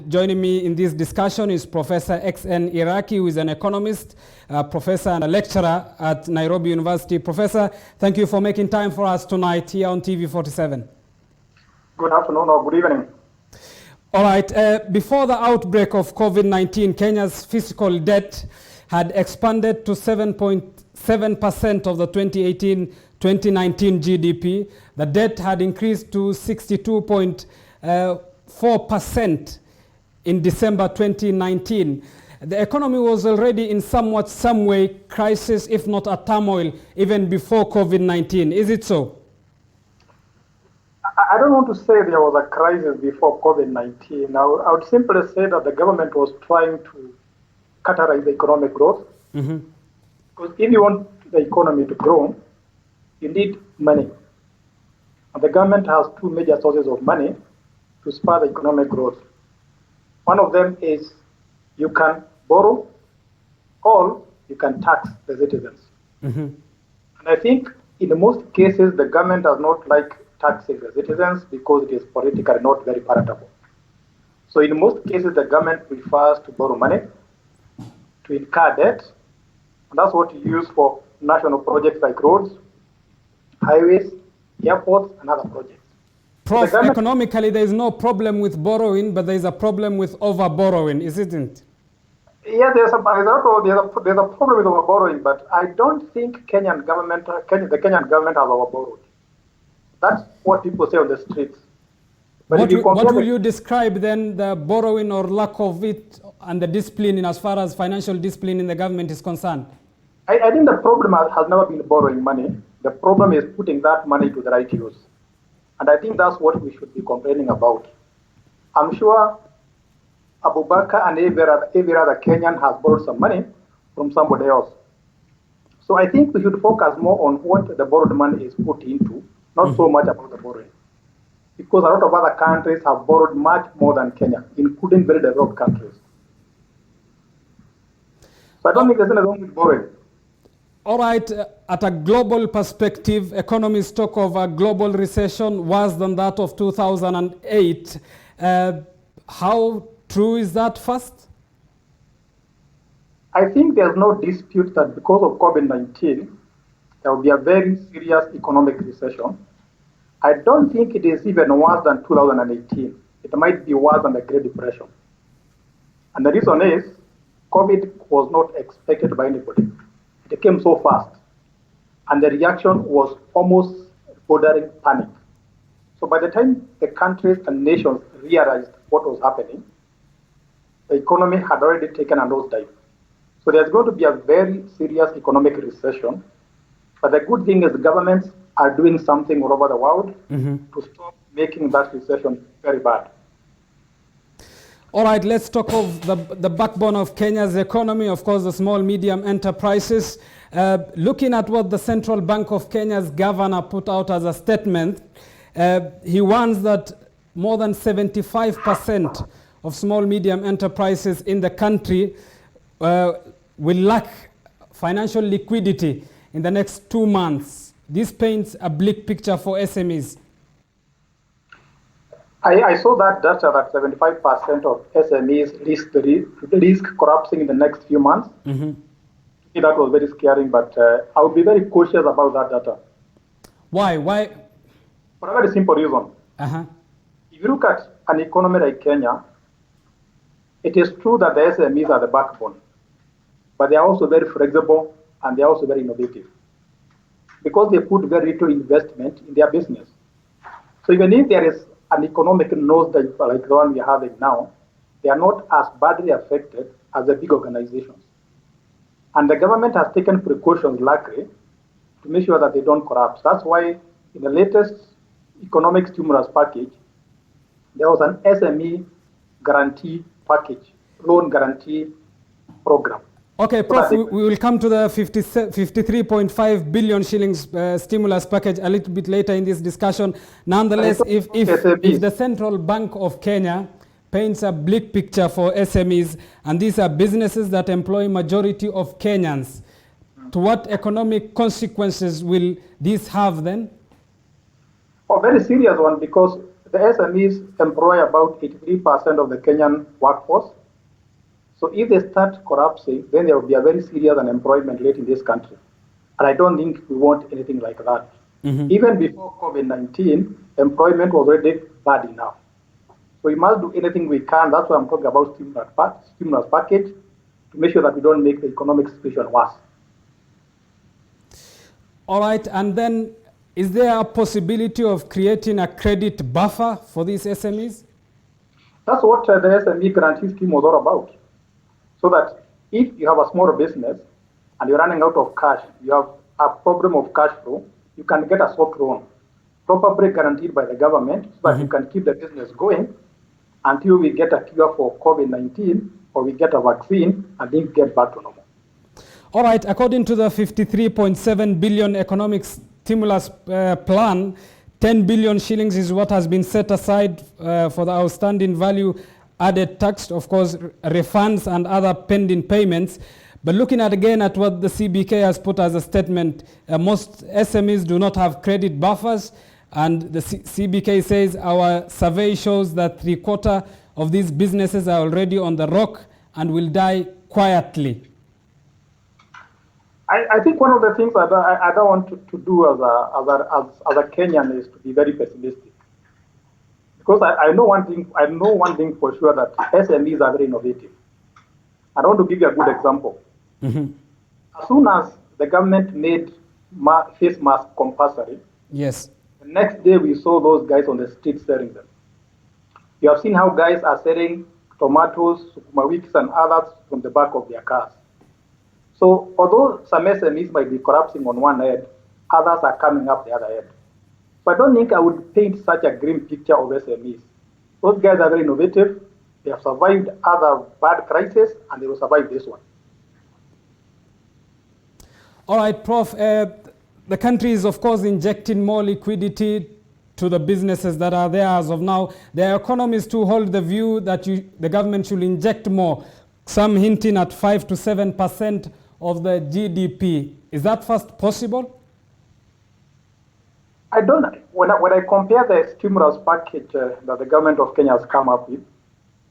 Joining me in this discussion is Professor X Iraki, who is an economist, professor and a lecturer at Nairobi University. Professor, thank you for making time for us tonight here on TV47. Good afternoon or good evening. All right, before the outbreak of COVID-19, Kenya's fiscal debt had expanded to 7.7% of the 2018-2019 GDP. The debt had increased to 62.4% in December 2019. The economy was already in some way crisis, if not a turmoil, even before COVID-19. Is it so? I don't want to say there was a crisis before COVID-19. I would simply say that the government was trying to catalyze the economic growth. Mm-hmm. Because if you want the economy to grow, you need money. And the government has two major sources of money to spur the economic growth. One of them is you can borrow or you can tax the citizens. Mm-hmm. And I think in most cases, the government does not like taxing the citizens because it is politically not very palatable. So in most cases, the government prefers to borrow money, to incur debt, and that's what you use for national projects like roads, highways, airports, and other projects. Prof, so economically, there is no problem with borrowing, but there is a problem with over-borrowing, isn't it? Yeah, there's a problem with over-borrowing, but I don't think the Kenyan government has over-borrowed. That's what people say on the streets. But what will you describe then the borrowing or lack of it and the discipline in as far as financial discipline in the government is concerned? I think the problem has never been borrowing money. The problem is putting that money to the right use. And I think that's what we should be complaining about. I'm sure Abu Bakr and every other Kenyan has borrowed some money from somebody else. So I think we should focus more on what the borrowed money is put into, not so much about the borrowing. Because a lot of other countries have borrowed much more than Kenya, including very developed countries. So I don't think there's anything wrong with borrowing. All right, at a global perspective, economists talk of a global recession worse than that of 2008. How true is that first? I think there's no dispute that because of COVID-19, there will be a very serious economic recession. I don't think it is even worse than 2018. It might be worse than the Great Depression. And the reason is, COVID was not expected by anybody. It came so fast, and the reaction was almost bordering panic. So by the time the countries and nations realized what was happening, the economy had already taken a nosedive. So there's going to be a very serious economic recession. But the good thing is governments are doing something all over the world to stop making that recession very bad. All right, let's talk of the backbone of Kenya's economy, of course, the small, medium enterprises. Looking at what the Central Bank of Kenya's governor put out as a statement, he warns that more than 75% of small, medium enterprises in the country will lack financial liquidity in the next 2 months. This paints a bleak picture for SMEs. I saw that data that 75% of SMEs risk collapsing in the next few months. Mm-hmm. That was very scary, but I would be very cautious about that data. Why? For a very simple reason. Uh-huh. If you look at an economy like Kenya, it is true that the SMEs are the backbone, but they are also very flexible and they are also very innovative because they put very little investment in their business. So even if there is an economic nosedive like the one we are having now, they are not as badly affected as the big organizations. And the government has taken precautions, luckily, to make sure that they don't collapse. That's why in the latest economic stimulus package, there was an SME guarantee package, loan guarantee program. Okay, Prof, we will come to the 53.5 billion shillings stimulus package a little bit later in this discussion. Nonetheless, if the Central Bank of Kenya paints a bleak picture for SMEs, and these are businesses that employ majority of Kenyans, to what economic consequences will this have then? A very serious one, because the SMEs employ about 83% of the Kenyan workforce. So if they start corrupting, then there will be a very serious unemployment rate in this country. And I don't think we want anything like that. Even before COVID-19, employment was already bad enough. So we must do anything we can. That's why I'm talking about stimulus package to make sure that we don't make the economic situation worse. All right, and then is there a possibility of creating a credit buffer for these SMEs? That's what the SME guarantee scheme was all about. So that if you have a small business and you're running out of cash, you have a problem of cash flow, you can get a soft loan, probably guaranteed by the government, so that you can keep the business going until we get a cure for COVID-19 or we get a vaccine and then get back to normal. All right, according to the 53.7 billion economic stimulus plan, 10 billion shillings is what has been set aside for the outstanding value added tax, of course, refunds and other pending payments. But looking at again at what the CBK has put as a statement, most SMEs do not have credit buffers, and the CBK says our survey shows that 3/4 of these businesses are already on the rock and will die quietly. I think one of the things that I don't want to do as a Kenyan is to be very pessimistic, because I know one thing for sure, that SMEs are very innovative. I want to give you a good example. As soon as the government made face mask compulsory, yes, the next day we saw those guys on the street selling them. You have seen how guys are selling tomatoes, sukuma wikis, and others from the back of their cars. So although some SMEs might be corrupting on one end, others are coming up the other end. So I don't think I would paint such a grim picture of SMEs. Those guys are very innovative. They have survived other bad crises, and they will survive this one. All right, Prof. The country is, of course, injecting more liquidity to the businesses that are there as of now. The economists too hold the view that the government should inject more, some hinting at 5 to 7% of the GDP. Is that first possible? I don't. When I compare the stimulus package that the government of Kenya has come up with,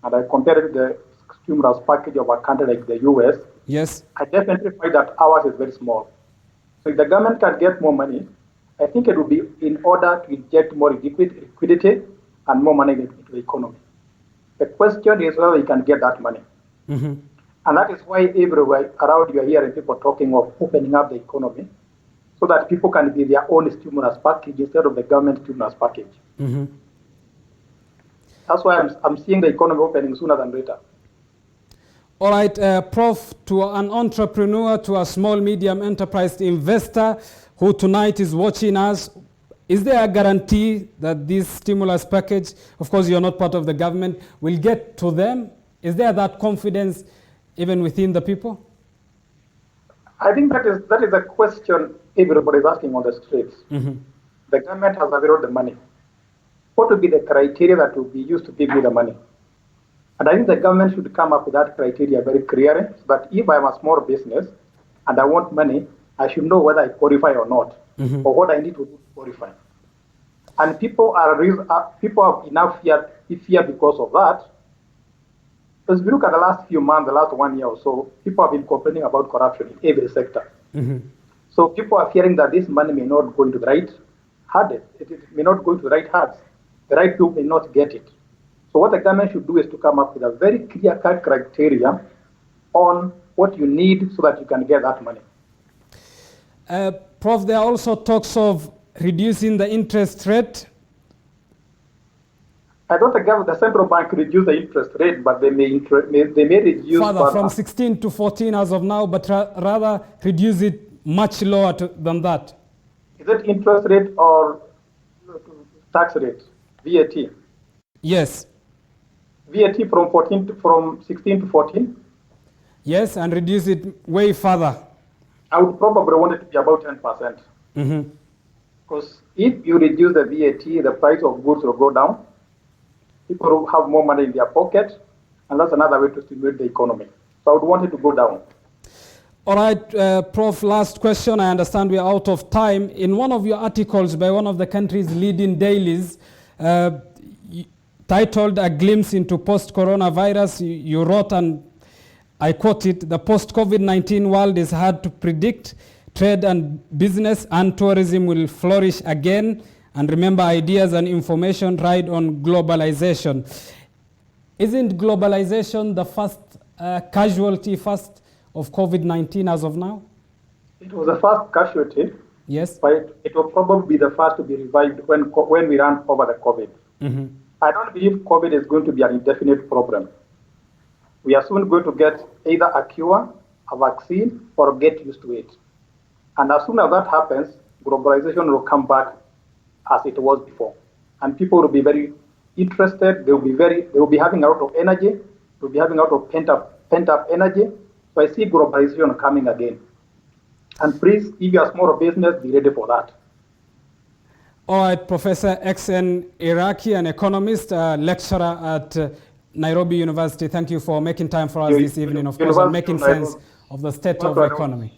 and I compare it to the stimulus package of a country like the US, yes, I definitely find that ours is very small. So if the government can get more money, I think it would be in order to inject more liquidity and more money into the economy. The question is whether we can get that money. And that is why everywhere around you are hearing people talking of opening up the economy so that people can be their own stimulus package instead of the government stimulus package. That's why I'm seeing the economy opening sooner than later. All right, Prof, to an entrepreneur, to a small, medium enterprise investor who tonight is watching us, is there a guarantee that this stimulus package, of course you're not part of the government, will get to them? Is there that confidence even within the people? I think that is a question everybody is asking on the streets. The government has availed the money. What would be the criteria that will be used to give me the money? And I think the government should come up with that criteria very clearly, so that if I'm a small business and I want money, I should know whether I qualify or not, or what I need to do to qualify. And people have enough fear because of that. Because if you look at the last few months, the last 1 year or so, people have been complaining about corruption in every sector. So people are fearing that this money may not go into the right hands. It may not go into the right hands. The right people may not get it. So what the government should do is to come up with a very clear-cut criteria on what you need so that you can get that money. Prof, there are also talks of reducing the interest rate. I don't think the central bank reduce the interest rate, but they may reduce further from 16 to 14 as of now, but rather reduce it much lower than that. Is it interest rate or tax rate? VAT? Yes. VAT from 16 to 14? Yes, and reduce it way further. I would probably want it to be about 10%. Because if you reduce the VAT, the price of goods will go down. People will have more money in their pocket, and that's another way to stimulate the economy. So I would want it to go down. All right, Prof, last question. I understand we are out of time. In one of your articles by one of the country's leading dailies, titled A Glimpse into Post-Coronavirus. You wrote, and I quote it, "The post-COVID-19 world is hard to predict. Trade and business and tourism will flourish again. And remember, ideas and information ride on globalization." Isn't globalization the first casualty of COVID-19 as of now? It was the first casualty. Yes. But it will probably be the first to be revived when we run over the COVID. Mm-hmm. I don't believe COVID is going to be an indefinite problem. We are soon going to get either a cure, a vaccine, or get used to it. And as soon as that happens, globalization will come back as it was before. And people will be very interested. They will be having a lot of energy. They will be having a lot of pent-up energy. So I see globalization coming again. And please, if you are a small business, be ready for that. All right, Professor X, an Iraki, an economist, lecturer at Nairobi University. Thank you for making time for us this evening, of course, and making sense of the state of the economy.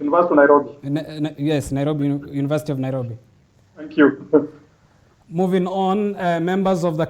University of Nairobi. Yes, University of Nairobi. Thank you. Moving on, members of the